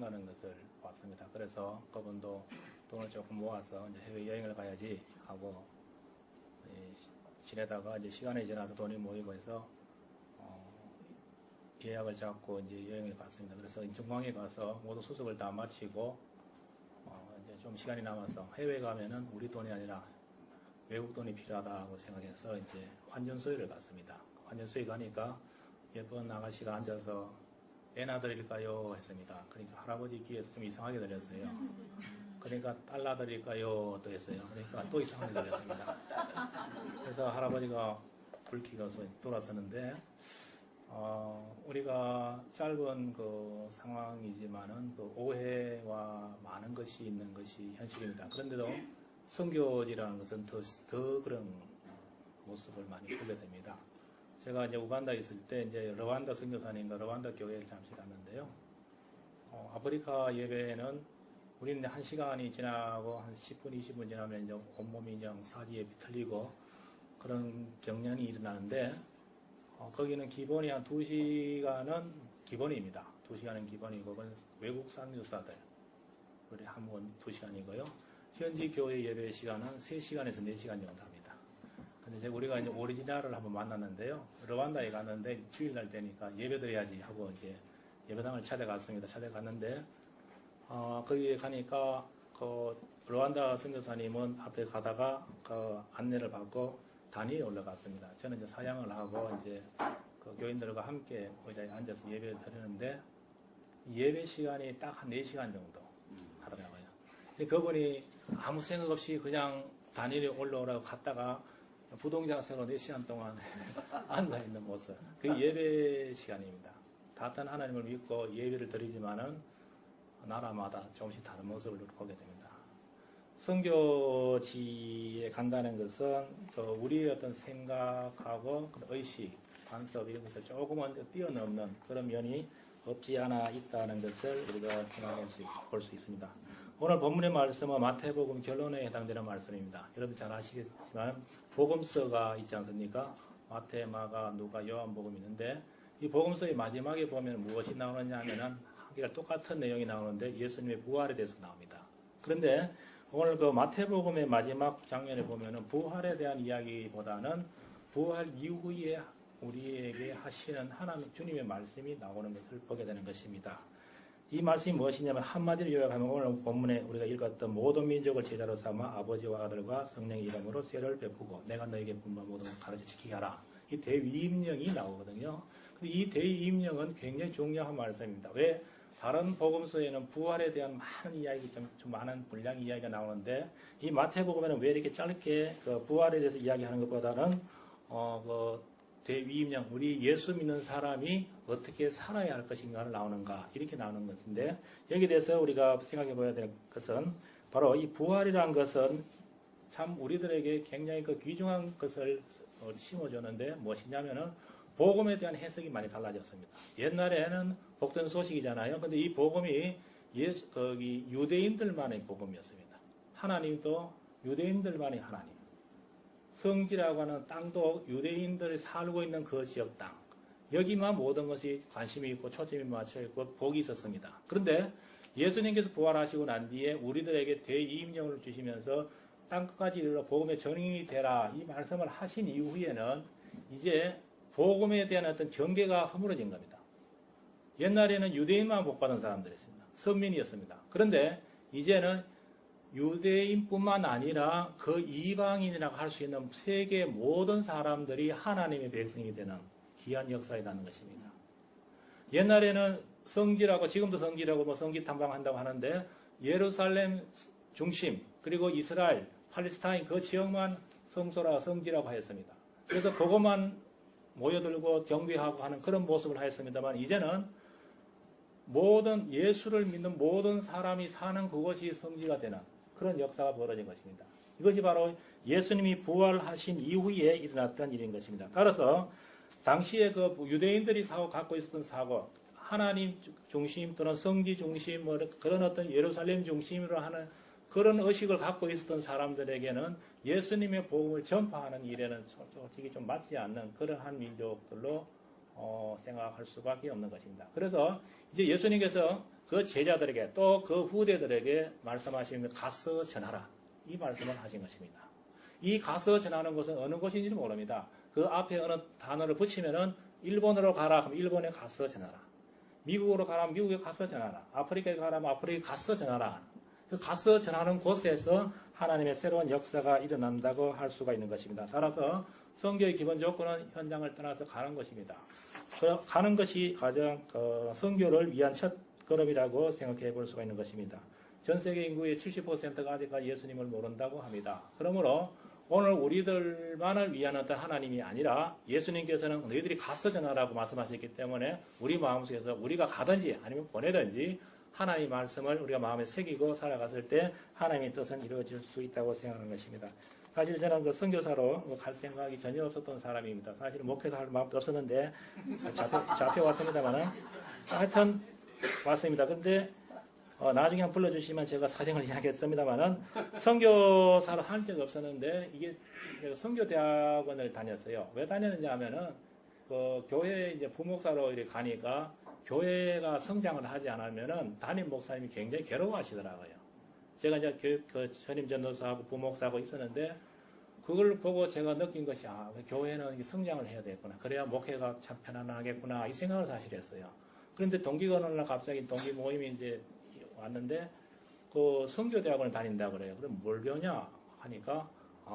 가는 것을 봤습니다. 그래서 그분도 돈을 조금 모아서 이제 해외 여행을 가야지 하고 지내다가 이제 시간이 지나서 돈이 모이고 해서 예약을 잡고 이제 여행을 갔습니다. 그래서 인천공항에 가서 모든 수속을 다 마치고 이제 좀 시간이 남아서 해외 가면은 우리 돈이 아니라 외국 돈이 필요하다고 생각해서 이제 환전소에를 갔습니다. 환전소에 가니까 예쁜 아가씨가 앉아서 애나 드릴까요? 했습니다. 그러니까 할아버지 귀에서 좀 이상하게 들렸어요. 그러니까 달러 드릴까요? 또 했어요. 그러니까 또 이상하게 들렸습니다. 그래서 할아버지가 불쾌해서 돌아서는데 우리가 짧은 그 상황이지만은 그 오해와 많은 것이 있는 것이 현실입니다. 그런데도 선교지라는 것은 더 그런 모습을 많이 보게 됩니다. 제가 이제 우간다에 있을 때 이제 르완다 선교사님과 르완다 교회를 잠시 갔는데요. 아프리카 예배는 우리는 1시간이 지나고 한 10분, 20분 지나면 이제 온몸이 그냥 사지에 비틀리고 그런 경련이 일어나는데 거기는 기본이 한 2시간은 기본입니다. 2시간은 기본이고 그건 외국 선교사들 우리 한 번 2시간이고요. 현지 교회 예배 시간은 3시간에서 4시간 정도 합니다. 근데 우리가 이제 오리지널을 한번 만났는데요. 르완다에 갔는데 주일날 되니까 예배 드려야지 하고 이제 예배당을 찾아갔습니다. 찾아갔는데 거기에 가니까 그 르완다 선교사님은 앞에 가다가 그 안내를 받고 단위에 올라갔습니다. 저는 이제 사양을 하고 이제 그 교인들과 함께 의자에 앉아서 예배를 드리는데 예배 시간이 딱 한 4시간 정도 하더라고요. 그분이 아무 생각 없이 그냥 단위에 올라오라고 갔다가 부동자세로 4시간 동안 앉아있는 모습. 그게 예배 시간입니다. 같은 하나님을 믿고 예배를 드리지만은 나라마다 조금씩 다른 모습을 보게 됩니다. 선교지에 간다는 것은 우리의 어떤 생각하고 의식, 관습 이런 것을 조금은 뛰어넘는 그런 면이 없지 않아 있다는 것을 우리가 생각해 볼 수 있습니다. 오늘 본문의 말씀은 마태복음 결론에 해당되는 말씀입니다. 여러분 잘 아시겠지만 복음서가 있지 않습니까? 마태, 마가, 누가, 요한복음이 있는데 이 복음서의 마지막에 보면 무엇이 나오느냐 하면은 하기가 똑같은 내용이 나오는데 예수님의 부활에 대해서 나옵니다. 그런데 오늘 그 마태복음의 마지막 장면에 보면은 부활에 대한 이야기보다는 부활 이후에 우리에게 하시는 하나님 주님의 말씀이 나오는 것을 보게 되는 것입니다. 이 말씀이 무엇이냐면 한마디로 요약하면 오늘 본문에 우리가 읽었던 모든 민족을 제자로 삼아 아버지와 아들과 성령의 이름으로 세례를 베푸고 내가 너에게 분부한 모든 것을 가르쳐 지키게 하라. 이 대위임령이 나오거든요. 근데 이 대위임령은 굉장히 중요한 말씀입니다. 왜? 다른 복음서에는 부활에 대한 많은 이야기, 좀 많은 분량 이야기가 나오는데 이 마태복음에는 왜 이렇게 짧게 그 부활에 대해서 이야기하는 것보다는 대위임령, 우리 예수 믿는 사람이 어떻게 살아야 할 것인가를 나오는가 이렇게 나오는 것인데 여기에 대해서 우리가 생각해 봐야 될 것은 바로 이 부활이라는 것은 참 우리들에게 굉장히 그 귀중한 것을 심어줬는데 무엇이냐면은 복음에 대한 해석이 많이 달라졌습니다. 옛날에는 복된 소식이잖아요. 근데 이 복음이 유대인들만의 복음이었습니다. 하나님도 유대인들만의 하나님. 성지라고 하는 땅도 유대인들이 살고 있는 그 지역 땅. 여기만 모든 것이 관심이 있고 초점이 맞춰 있고 복이 있었습니다. 그런데 예수님께서 부활하시고 난 뒤에 우리들에게 대이임령을 주시면서 땅끝까지 이르러 복음의 전인이 되라 이 말씀을 하신 이후에는 이제 복음에 대한 어떤 경계가 허물어진 겁니다. 옛날에는 유대인만 복받은 사람들이었습니다. 선민이었습니다. 그런데 이제는 유대인뿐만 아니라 그 이방인이라고 할 수 있는 세계 모든 사람들이 하나님의 백성이 되는 귀한 역사이라는 것입니다. 옛날에는 성지라고 지금도 성지라고 성지 탐방한다고 하는데 예루살렘 중심 그리고 이스라엘, 팔레스타인 그 지역만 성소라 성지라고 하였습니다. 그래서 그것만 모여들고 경배하고 하는 그런 모습을 하였습니다만 이제는 모든 예수를 믿는 모든 사람이 사는 그것이 성지가 되는 그런 역사가 벌어진 것입니다. 이것이 바로 예수님이 부활하신 이후에 일어났던 일인 것입니다. 따라서 당시에 그 유대인들이 갖고 있었던 사고, 하나님 중심 또는 성지 중심 그런 어떤 예루살렘 중심으로 하는 그런 의식을 갖고 있었던 사람들에게는 예수님의 복음을 전파하는 일에는 솔직히 좀 맞지 않는 그런 한 민족들로 생각할 수밖에 없는 것입니다. 그래서 이제 예수님께서 그 제자들에게 또 그 후대들에게 말씀하시는 가서 전하라 이 말씀을 하신 것입니다. 이 가서 전하는 곳은 어느 곳인지는 모릅니다. 그 앞에 어느 단어를 붙이면은 일본으로 가라 하면 일본에 가서 전하라. 미국으로 가라면 미국에 가서 전하라. 아프리카에 가라면 아프리카에 가서 전하라. 그 가서 전하는 곳에서 하나님의 새로운 역사가 일어난다고 할 수가 있는 것입니다. 따라서 선교의 기본 조건은 현장을 떠나서 가는 것입니다. 가는 것이 가장 선교를 위한 첫 걸음이라고 생각해 볼 수가 있는 것입니다. 전 세계 인구의 70%가 아직까지 예수님을 모른다고 합니다. 그러므로 오늘 우리들만을 위한 어떤 하나님이 아니라 예수님께서는 너희들이 가서 전하라고 말씀하셨기 때문에 우리 마음속에서 우리가 가든지 아니면 보내든지 하나님의 말씀을 우리가 마음에 새기고 살아갔을 때 하나님의 뜻은 이루어질 수 있다고 생각하는 것입니다. 사실 저는 그 선교사로 갈 생각이 전혀 없었던 사람입니다. 사실 목회도 할 마음도 없었는데 잡혀왔습니다만은 하여튼 왔습니다. 근데 나중에 한번 불러주시면 제가 사정을 이야기했습니다만은 선교사를 한 적이 없었는데 이게 선교대학원을 다녔어요. 왜 다녔느냐 하면은 그 교회 이제 부목사로 이렇게 가니까 교회가 성장을 하지 않으면은 담임 목사님이 굉장히 괴로워하시더라고요. 제가 이제 그 전임 전도사하고 부목사하고 있었는데 그걸 보고 제가 느낀 것이 교회는 성장을 해야 되겠구나. 그래야 목회가 참 편안하겠구나 이 생각을 사실 했어요. 그런데 동기가 어느 날 갑자기 동기 모임이 이제 왔는데 그 선교대학원을 다닌다 그래요. 그럼 뭘 배우냐 하니까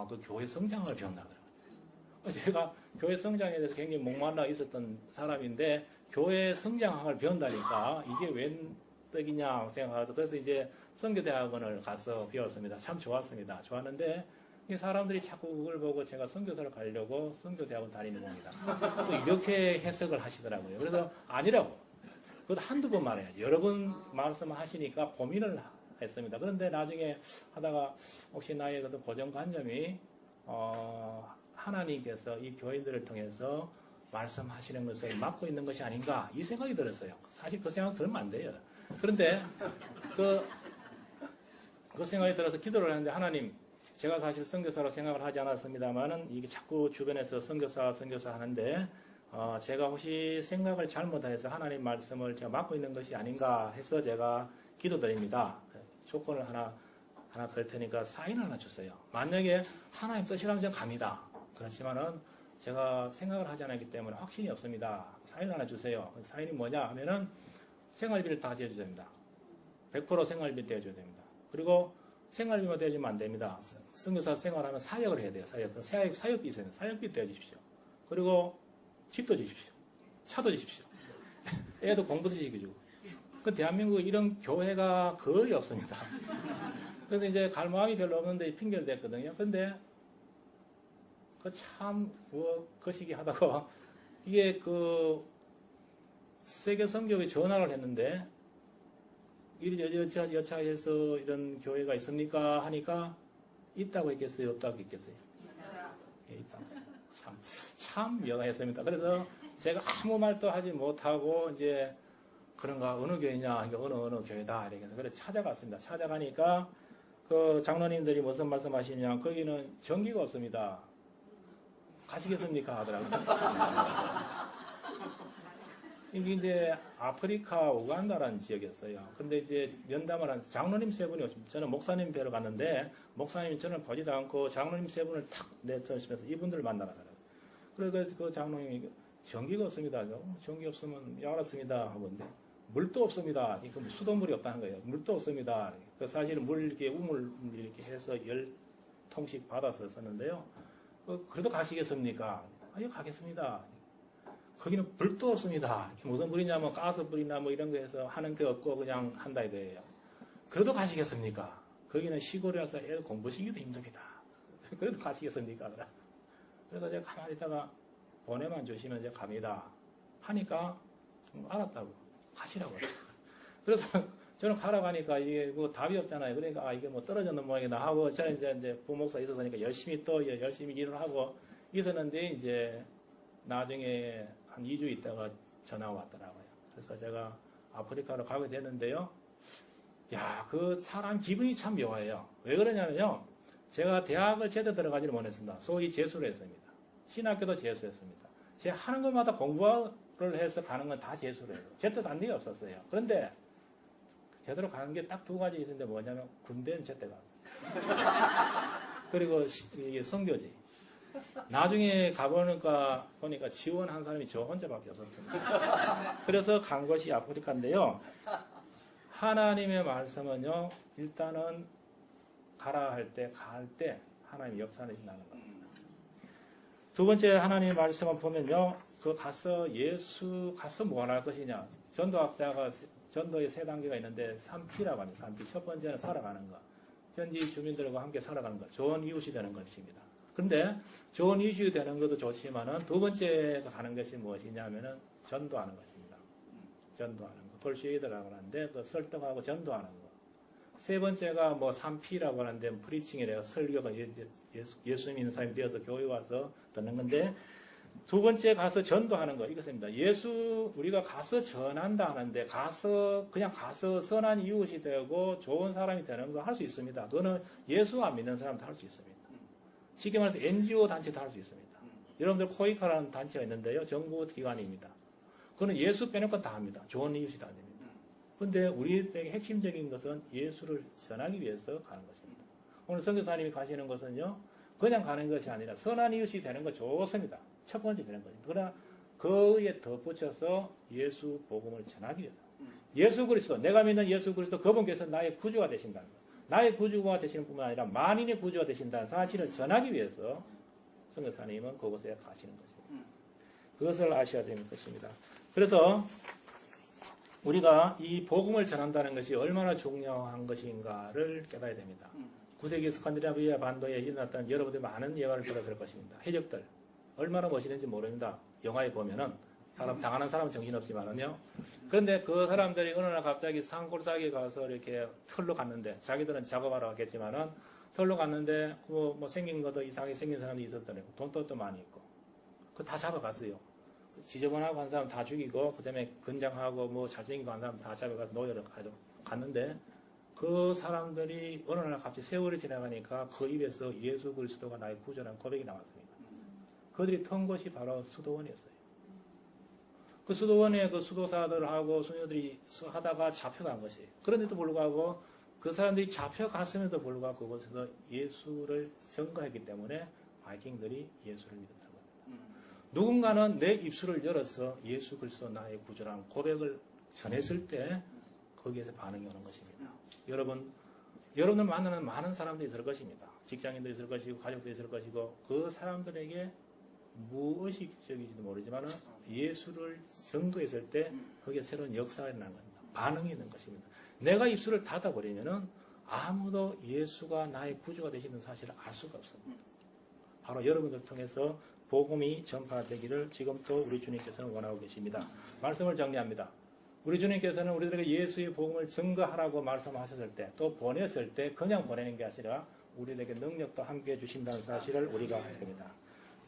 그 교회 성장을 배운다 그래요. 제가 교회 성장에 대해서 굉장히 목말라 있었던 사람인데 교회 성장학을 배운다니까 이게 웬 떡이냐 생각해서 그래서 이제 선교대학원을 가서 배웠습니다. 참 좋았습니다. 좋았는데 이 사람들이 자꾸 그걸 보고 제가 선교사를 가려고 선교대학원 다니는 겁니다. 또 이렇게 해석을 하시더라고요. 그래서 아니라고. 그것도 한두 번 말해요. 여러 번 말씀하시니까 고민을 했습니다. 그런데 나중에 하다가 혹시 나의 어떤 고정관념이 하나님께서 이 교인들을 통해서 말씀하시는 것을 막고 있는 것이 아닌가 이 생각이 들었어요. 사실 그 생각 들으면 안 돼요. 그런데 그 생각이 들어서 기도를 했는데 하나님 제가 사실 선교사로 생각을 하지 않았습니다만은 이게 자꾸 주변에서 선교사 하는데 제가 혹시 생각을 잘못해서 하나님 말씀을 제가 막고 있는 것이 아닌가 해서 제가 기도드립니다. 조건을 하나 걸 테니까 사인을 하나 줬어요. 만약에 하나님 뜻이라면 제가 갑니다. 그렇지만은 제가 생각을 하지 않았기 때문에 확신이 없습니다. 사인 하나 주세요. 사인이 뭐냐 하면은 생활비를 다 지어줘야 됩니다. 100% 생활비 떼어줘야 됩니다. 그리고 생활비만 떼어주면 안 됩니다. 선교사 생활하면 사역을 해야 돼요. 사역비 있어요. 사역비 떼어주십시오. 그리고 집도 주십시오. 차도 주십시오. 애도 공부도 시켜주고. 그 대한민국에 이런 교회가 거의 없습니다. 그래서 이제 갈 마음이 별로 없는데 핑계를 댔거든요. 근데 그 참 거시기 하다가 이게 그 세계 선교회 전화를 했는데 여차해서 이런 교회가 있습니까? 하니까 있다고 했겠어요? 없다고 했겠어요? 예, 있다. 참 미안했습니다. 그래서 제가 아무 말도 하지 못하고 이제 그런가 어느 교회냐? 그러니까 어느 교회다. 이렇게 해서 그래 찾아갔습니다. 찾아가니까 그 장로님들이 무슨 말씀하시냐? 거기는 전기가 없습니다. 가시겠습니까? 하더라고요. 이게 이제 아프리카 우간다라는 지역이었어요. 근데 이제 면담을 한 장로님 세 분이 오십니다. 저는 목사님 뵈러 갔는데 목사님이 저는 보지도 않고 장로님 세 분을 탁 내쫓으면서 이분들을 만나라 그래요. 그래서 그 장로님이 전기가 없습니다. 전기 없으면 알았습니다. 하는데 물도 없습니다. 이거 수돗물이 없다는 거예요. 물도 없습니다. 사실은 물 이렇게 우물 이렇게 해서 10통씩 받아서 썼는데요. 그래도 가시겠습니까? 아니요, 가겠습니다. 거기는 불도 없습니다. 무슨 불이냐면 가스불이나 뭐 이런 거에서 하는 게 없고 그냥 한다 이거예요. 그래도 가시겠습니까? 거기는 시골이라서 애 공부시키기도 힘듭니다. 그래도 가시겠습니까? 그래서 제가 가만히 있다가 보내만 주시면 이제 갑니다. 하니까 알았다고. 가시라고. 그래서 저는 가라고 하니까 이게 뭐 답이 없잖아요. 그러니까 이게 뭐 떨어졌는 모양이다 하고 저는 이제 부목사 있었으니까 열심히 일을 하고 있었는데 이제 나중에 한 2주 있다가 전화가 왔더라고요. 그래서 제가 아프리카로 가게 됐는데요. 야, 그 사람 기분이 참 묘해요. 왜 그러냐면요. 제가 대학을 제대로 들어가지를 못했습니다. 소위 재수를 했습니다. 신학교도 재수했습니다. 제가 하는 것마다 해서 가는 건 다 재수래요. 제 뜻 안 되게 없었어요. 그런데 제대로 가는 게 딱 두 가지 있는데 뭐냐면 군대는 제때 갔어요. 그리고 이게 선교지. 나중에 가보니까 지원한 사람이 저 혼자밖에 없었습니다. 그래서 간 것이 아프리카인데요. 하나님의 말씀은요, 일단은 가라 할 때, 갈 때 하나님의 역사를 일어나는 겁니다. 두 번째 하나님의 말씀을 보면요, 가서 뭐 할 것이냐. 전도학자가 전도의 세 단계가 있는데 3P라고 합니다. 3P. 첫 번째는 살아가는 것. 현지 주민들과 함께 살아가는 것. 좋은 이웃이 되는 것입니다. 그런데 좋은 이웃이 되는 것도 좋지만은 두 번째에서 가는 것이 무엇이냐면은 전도하는 것입니다. 전도하는 것. 벌쉐이드라고 하는데 그 설득하고 전도하는 것. 세 번째가 뭐 3P라고 하는데 프리칭이래요. 설교가 예수 믿는 사람이 되어서 교회 와서 듣는 건데 두 번째 가서 전도하는 거 이것입니다. 우리가 가서 전한다 하는데 그냥 가서 선한 이웃이 되고 좋은 사람이 되는 거 할 수 있습니다. 그거는 예수 안 믿는 사람도 할 수 있습니다. 쉽게 말해서 NGO 단체도 할 수 있습니다. 여러분들 코이카라는 단체가 있는데요. 정부 기관입니다. 그거는 예수 빼놓고 다 합니다. 좋은 이웃이 다 됩니다. 그런데 우리에게 핵심적인 것은 예수를 전하기 위해서 가는 것입니다. 오늘 선교사님이 가시는 것은요. 그냥 가는 것이 아니라 선한 이웃이 되는 거 좋습니다. 첫 번째 되는 거죠. 그러나 그에 덧붙여서 예수 복음을 전하기 위해서. 예수 그리스도, 내가 믿는 예수 그리스도 그분께서 나의 구주가 되신다는 것. 나의 구주가 되시는 뿐만 아니라 만인의 구주가 되신다는 사실을 전하기 위해서 선교사님은 그곳에 가시는 것입니다. 그것을 아셔야 되는 것입니다. 그래서 우리가 이 복음을 전한다는 것이 얼마나 중요한 것인가를 깨달아야 됩니다. 9세기 스칸디나비아 반도에 일어났던 여러분들이 많은 예화를 들었을 것입니다. 해적들. 얼마나 멋있는지 모릅니다. 영화에 보면은 당하는 사람은 정신없지만은요. 그런데 그 사람들이 어느 날 갑자기 산골짜기에 가서 이렇게 털로 갔는데 자기들은 작업하러 갔겠지만은 털로 갔는데 뭐 생긴 것도 이상하게 생긴 사람이 있었더래요. 돈도 또 많이 있고. 그거 다 잡아갔어요. 지저분하고 한 사람 다 죽이고 그다음에 건장하고 뭐 잘생긴 거 한 사람 다 잡아가서 노예로 갔는데 그 사람들이 어느 날 갑자기 세월이 지나가니까 그 입에서 예수 그리스도가 나의 구주라는 고백이 나왔습니다. 그들이 턴 곳이 바로 수도원이었어요. 그 수도원에 그 수도사들하고 수녀들이 하다가 잡혀간 것이에요. 그런데도 불구하고 그 사람들이 잡혀갔음에도 불구하고 그곳에서 예수를 전가했기 때문에 바이킹들이 예수를 믿었다고 합니다. 누군가는 내 입술을 열어서 예수 그리스도 나의 구주라는 고백을 전했을 때 거기에서 반응이 오는 것입니다. 여러분을 만나는 많은 사람들이 있을 것입니다. 직장인도 있을 것이고 가족도 있을 것이고 그 사람들에게 무의식적인지도 모르지만 예수를 전도했을 때 거기에 새로운 역사가 일어나는 겁니다. 반응이 있는 것입니다. 내가 입술을 닫아버리면 아무도 예수가 나의 구주가 되시는 사실을 알 수가 없습니다. 바로 여러분들 통해서 복음이 전파되기를 지금도 우리 주님께서는 원하고 계십니다. 말씀을 정리합니다. 우리 주님께서는 우리들에게 예수의 복음을 증거하라고 말씀하셨을 때 또 보냈을 때 그냥 보내는 게 아니라 우리에게 능력도 함께 해주신다는 사실을 우리가 알게 됩니다.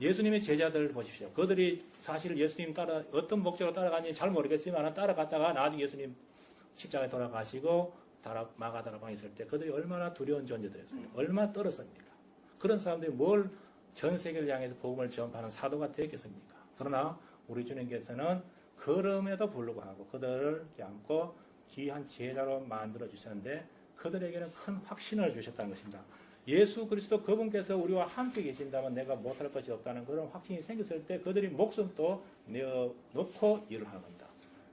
예수님의 제자들을 보십시오. 그들이 사실 예수님 따라 어떤 목적으로 따라가는지 잘 모르겠지만 따라갔다가 나중에 예수님 십자가에 돌아가시고 마가다라방에 있을 때 그들이 얼마나 두려운 존재들이었습니까? 얼마나 떨었습니까? 그런 사람들이 뭘 전 세계를 향해서 복음을 전파하는 사도가 되겠습니까? 그러나 우리 주님께서는 그럼에도 불구하고 그들을 안고 귀한 제자로 만들어 주셨는데 그들에게는 큰 확신을 주셨다는 것입니다. 예수 그리스도 그분께서 우리와 함께 계신다면 내가 못할 것이 없다는 그런 확신이 생겼을 때 그들이 목숨도 내어놓고 일을 하는 겁니다.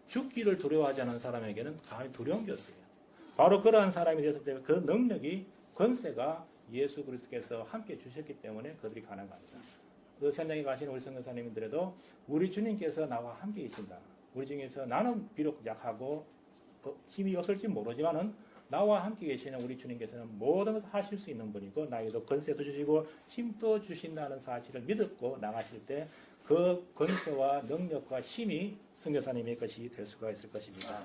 죽기를 두려워하지 않은 사람에게는 감히 두려운 게 없어요. 바로 그러한 사람이 되었을 때 그 능력이 권세가 예수 그리스도께서 함께 주셨기 때문에 그들이 가능합니다. 그 현장에 가시는 우리 선교사님들에도 우리 주님께서 나와 함께 계신다. 우리 중에서 나는 비록 약하고 힘이 없을지 모르지만은 나와 함께 계시는 우리 주님께서는 모든 것을 하실 수 있는 분이고 나에게도 권세도 주시고 힘도 주신다는 사실을 믿고 나가실 때 그 권세와 능력과 힘이 선교사님의 것이 될 수가 있을 것입니다.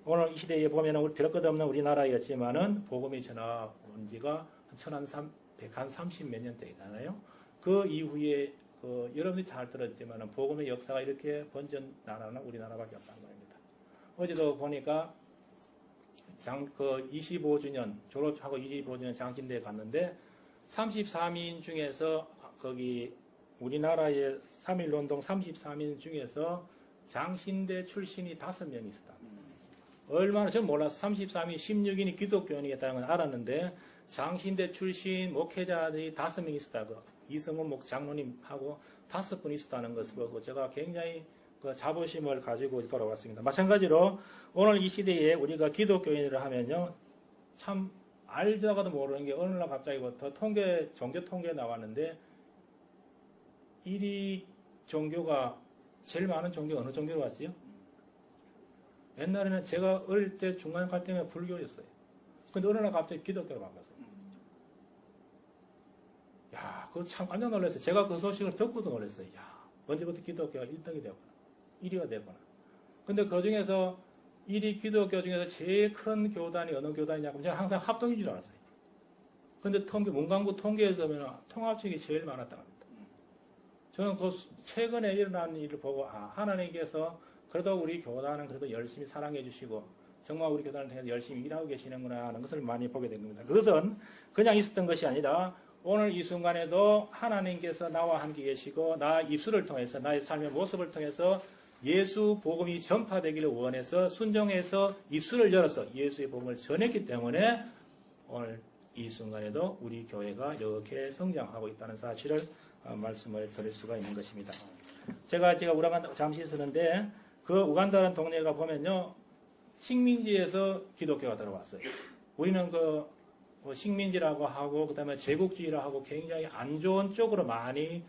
오늘 이 시대에 보면 우리 별 것 없는 우리나라였지만은 복음이 전화온 지가 130 몇 년 되잖아요. 그 이후에 여러분이 잘 들었지만은 복음의 역사가 이렇게 번진 나라는 우리나라밖에 없다는 겁니다. 어제도 보니까 25주년 졸업하고 25주년 장신대에 갔는데 33인 중에서 거기 우리나라의 3.1운동 33인 중에서 장신대 출신이 5명이 있었다. 얼마나, 전 몰라서 33인, 16인이 기독교인이었다는 건 알았는데, 장신대 출신 목회자들이 5명이 있었다고, 이성훈 목 장로님하고 5분 있었다는 것을 보고 제가 굉장히 그 자부심을 가지고 돌아왔습니다. 마찬가지로 오늘 이 시대에 우리가 기독교인이라 하면요, 참 알다가도 모르는 게 어느 날 갑자기부터 종교 통계 나왔는데, 1위 종교가, 제일 많은 종교 어느 종교로 왔지요? 옛날에는 제가 어릴 때 중간 갈 때면 불교였어요. 근데 어느 날 갑자기 기독교로 바꿨어요. 야, 그거 참 깜짝 놀랐어요. 제가 그 소식을 듣고도 놀랐어요. 야, 언제부터 기독교가 1등이 되었구나. 1위가 되었구나. 근데 그 중에서 1위 기독교 중에서 제일 큰 교단이 어느 교단이냐고 제가 항상 합동인 줄 알았어요. 근데 문광부 통계에서 보면 통합적이 제일 많았다고 합니다. 저는 그 최근에 일어난 일을 보고, 하나님께서 그래도 우리 교단은 그래도 열심히 사랑해 주시고 정말 우리 교단을 통해서 열심히 일하고 계시는구나 하는 것을 많이 보게 된 겁니다. 그것은 그냥 있었던 것이 아니라 오늘 이 순간에도 하나님께서 나와 함께 계시고 나 입술을 통해서 나의 삶의 모습을 통해서 예수 복음이 전파되기를 원해서 순종해서 입술을 열어서 예수의 복음을 전했기 때문에 오늘 이 순간에도 우리 교회가 이렇게 성장하고 있다는 사실을 말씀을 드릴 수가 있는 것입니다. 제가 우간다 잠시 있었는데 그 우간다라는 동네가 보면요, 식민지에서 기독교가 들어왔어요. 우리는 그 식민지라고 하고 그다음에 제국주의라고 하고 굉장히 안 좋은 쪽으로 많이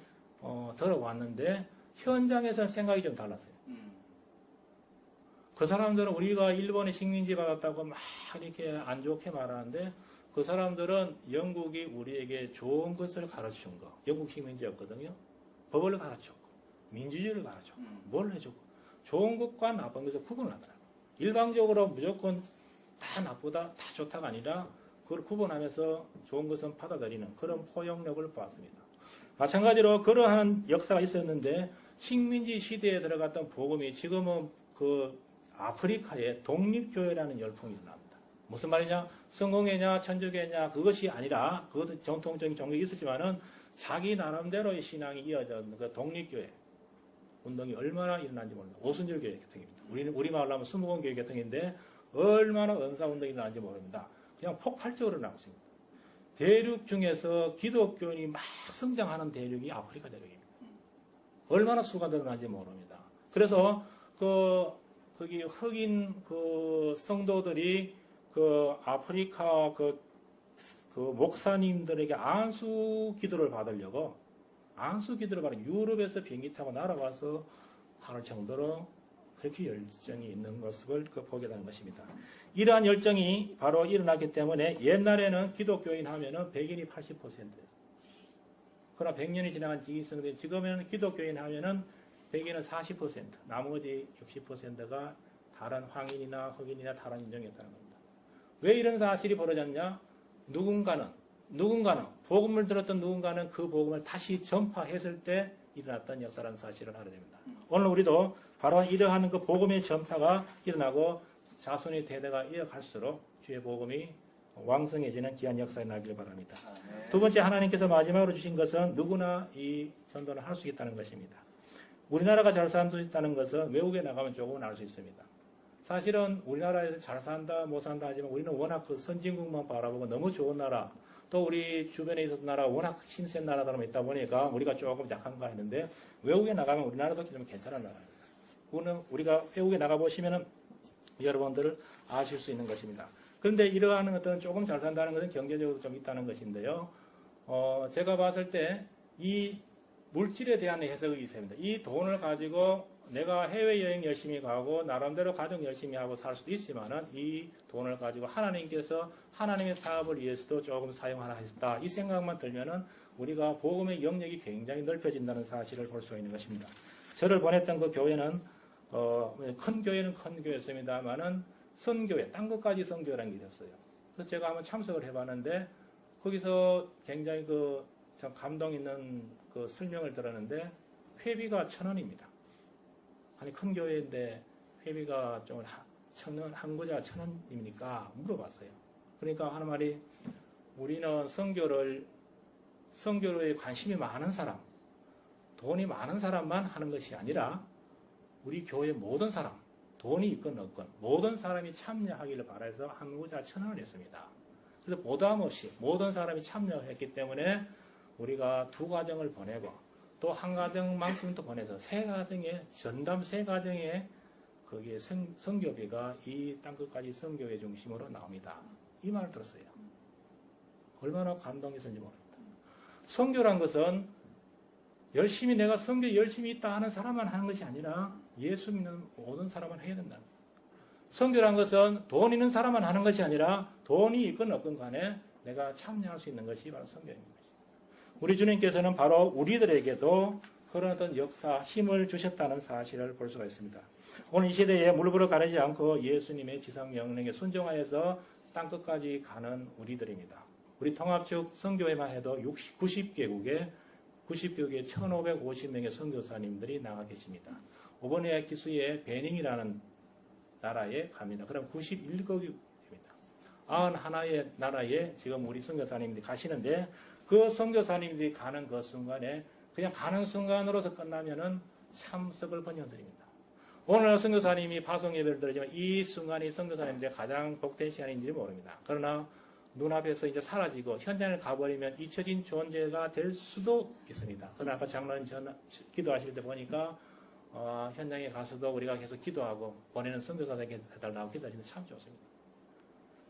들어왔는데 현장에서는 생각이 좀 달랐어요. 그 사람들은 우리가 일본의 식민지 받았다고 막 이렇게 안 좋게 말하는데 그 사람들은 영국이 우리에게 좋은 것을 가르쳐준 거. 영국 식민지였거든요. 법을 가르쳤고 민주주의를 가르쳤고 뭘 해줬고 좋은 것과 나쁜 것을 구분을 하더라고요. 일방적으로 무조건 다 나쁘다, 다 좋다가 아니라 그걸 구분하면서 좋은 것은 받아들이는 그런 포용력을 보았습니다. 마찬가지로 그러한 역사가 있었는데 식민지 시대에 들어갔던 복음이 지금은 그 아프리카에 독립교회라는 열풍이 일어납니다. 무슨 말이냐? 성공회냐, 천주교회냐 그것이 아니라 그것도 정통적인 종교가 있었지만은 자기 나름대로의 신앙이 이어졌는 그 독립교회 운동이 얼마나 일어난지 모릅니다. 오순절 교회 계통입니다. 우리말로 하면 수목원 교회 계통인데 얼마나 은사 운동이 일어난지 모릅니다. 그냥 폭발적으로 일어나고 있습니다. 대륙 중에서 기독교인이 막 성장하는 대륙이 아프리카 대륙입니다. 얼마나 수가 늘어난지 모릅니다. 그래서 거기 흑인 그 성도들이 그 아프리카 그 목사님들에게 안수 기도를 받으려고 유럽에서 비행기 타고 날아가서 할 정도로 그렇게 열정이 있는 모습을 보게 되는 것입니다. 이러한 열정이 바로 일어났기 때문에 옛날에는 기독교인 하면은 백인이 80%. 그러나 100년이 지나간 지기성인데 지금은 기독교인 하면은 백인은 40%, 나머지 60%가 다른 황인이나 흑인이나 다른 인종이었다는 겁니다. 왜 이런 사실이 벌어졌냐? 누군가는 복음을 들었던 누군가는 그 복음을 다시 전파했을 때 일어났던 역사라는 사실을 알아야 됩니다. 오늘 우리도 바로 이러한 그 복음의 전파가 일어나고 자손의 대대가 이어갈수록 주의 복음이 왕성해지는 귀한 역사에 나기를 바랍니다. 두 번째, 하나님께서 마지막으로 주신 것은 누구나 이 전도를 할 수 있다는 것입니다. 우리나라가 잘 사는 수 있다는 것은 외국에 나가면 조금은 알 수 있습니다. 사실은 우리나라에서 잘 산다 못 산다 하지만 우리는 워낙 그 선진국만 바라보고 너무 좋은 나라, 또 우리 주변에 있었던 나라가 워낙 힘센 나라들만 있다 보니까 우리가 조금 약한가 했는데 외국에 나가면 우리나라도 좀 괜찮은 나라입니다. 그거는 우리가 외국에 나가보시면 여러분들 아실 수 있는 것입니다. 그런데 이러한 것들은 조금 잘 산다는 것은 경제적으로 좀 있다는 것인데요. 제가 봤을 때 이 물질에 대한 해석이 있습니다. 이 돈을 가지고 내가 해외여행 열심히 가고 나름대로 가정 열심히 하고 살 수도 있지만은 이 돈을 가지고 하나님께서 하나님의 사업을 위해서도 조금 사용하라 했다. 이 생각만 들면은 우리가 복음의 영역이 굉장히 넓혀진다는 사실을 볼 수 있는 것입니다. 저를 보냈던 그 교회는 큰 교회는 큰 교회였습니다만은 선교회, 땅 끝까지 선교라는 게 있었어요. 그래서 제가 한번 참석을 해봤는데 거기서 굉장히 참 감동 있는 그 설명을 들었는데 회비가 1,000원입니다. 아니 큰 교회인데 회비가 좀 1,000원, 한 구자 1,000원입니까? 물어봤어요. 그러니까 하는 말이 우리는 선교에 관심이 많은 사람, 돈이 많은 사람만 하는 것이 아니라 우리 교회 모든 사람, 돈이 있건 없건 모든 사람이 참여하기를 바라서 한국자 천원을 냈습니다. 그래서 보담 없이 모든 사람이 참여했기 때문에 우리가 2가정을 보내고 또 1가정만큼도 보내서 3가정에 전담 3가정에 거기에 선교비가 이 땅끝까지 선교회 중심으로 나옵니다. 이 말을 들었어요. 얼마나 감동했는지 모릅니다. 선교란 것은 열심히 내가 선교 열심히 있다 하는 사람만 하는 것이 아니라 예수 믿는 모든 사람은 해야 된다. 선교란 것은 돈 있는 사람만 하는 것이 아니라 돈이 있건 없건 간에 내가 참여할 수 있는 것이 바로 선교입니다. 우리 주님께서는 바로 우리들에게도 그런 어떤 역사, 힘을 주셨다는 사실을 볼 수가 있습니다. 오늘 이 시대에 물불을 가리지 않고 예수님의 지상명령에 순종하여서 땅끝까지 가는 우리들입니다. 우리 통합축 선교회만 해도 90개국에 1550명의 선교사님들이 나가 계십니다. 이번에 기수의 베닝이라는 나라에 갑니다. 그럼 91개국입니다. 91의 나라에 지금 우리 선교사님들이 가시는데 그 선교사님들이 가는 그 순간에 그냥 가는 순간으로서 끝나면은 참석을 번영드립니다. 오늘 선교사님이 파송 예배를 드리지만 이 순간이 선교사님들의 가장 복된 시간인지 모릅니다. 그러나 눈앞에서 이제 사라지고 현장을 가버리면 잊혀진 존재가 될 수도 있습니다. 그러나 아까 장로님 기도하실 때 보니까 현장에 가서도 우리가 계속 기도하고 보내는 선교사에게 해달라고 기도하시는데 참 좋습니다.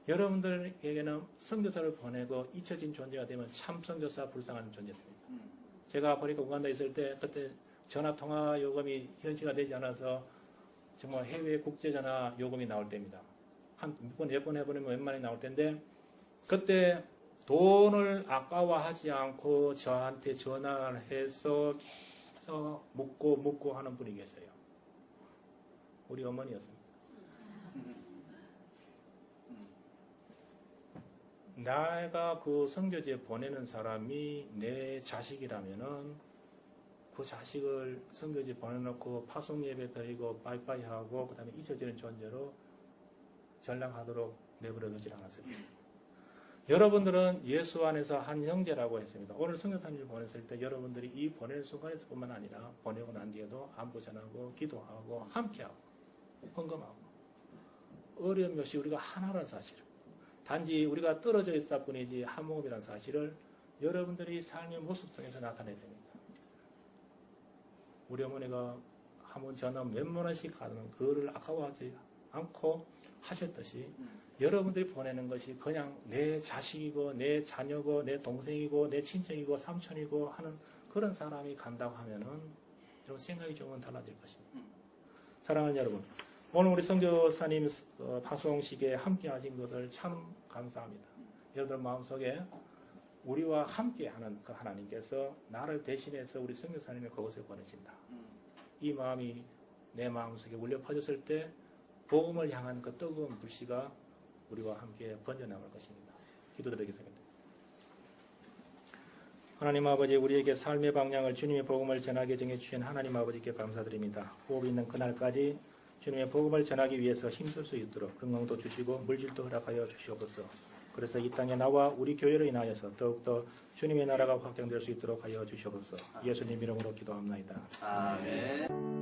여러분들에게는 선교사를 보내고 잊혀진 존재가 되면 참 선교사 불쌍한 존재입니다. 제가 보니까 우간다에 있을 때 그때 전화통화 요금이 현실화 되지 않아서 정말 해외 국제전화 요금이 나올 때입니다. 한 몇 번 해보면 웬만히 나올 텐데 그때 돈을 아까워하지 않고 저한테 전화를 해서 계속 묻고 하는 분이 계세요. 우리 어머니였습니다. 내가 그 선교지에 보내는 사람이 내 자식이라면은 그 자식을 선교지에 보내놓고 파송 예배 드리고 빠이빠이 하고 그 다음에 잊혀지는 존재로 전락하도록 내버려두질 않았습니다. 여러분들은 예수 안에서 한 형제라고 했습니다. 오늘 선교사님을 보냈을 때 여러분들이 이 보내는 순간에서 뿐만 아니라 보내고 난 뒤에도 안부 전하고 기도하고 함께하고 헌금하고 어려움이 없이 우리가 하나라는 사실, 단지 우리가 떨어져 있다 뿐이지 한 몸이라는 사실을 여러분들이 삶의 모습 통해서 나타내야 됩니다. 우리 어머니가 한 번 전화 몇만 원씩 가는 그거를 아까워하지 않고 하셨듯이 여러분들이 보내는 것이 그냥 내 자식이고 내 자녀고 내 동생이고 내 친척이고 삼촌이고 하는 그런 사람이 간다고 하면은 좀 생각이 조금 달라질 것입니다. 사랑하는 여러분, 오늘 우리 선교사님 파송식에 함께 하신 것을 참 감사합니다. 여러분 마음속에 우리와 함께 하는 그 하나님께서 나를 대신해서 우리 선교사님을 그곳에 보내신다. 이 마음이 내 마음속에 울려 퍼졌을 때 복음을 향한 그 뜨거운 불씨가 우리와 함께 번져나갈 것입니다. 기도드리겠습니다. 하나님 아버지, 우리에게 삶의 방향을 주님의 복음을 전하게 정해주신 하나님 아버지께 감사드립니다. 호흡이 있는 그날까지 주님의 복음을 전하기 위해서 힘쓸 수 있도록 건강도 주시고 물질도 허락하여 주시옵소서. 그래서 이 땅에 나와 우리 교회로 인하여서 더욱더 주님의 나라가 확장될 수 있도록 하여 주시옵소서. 예수님 이름으로 기도합나이다. 아멘.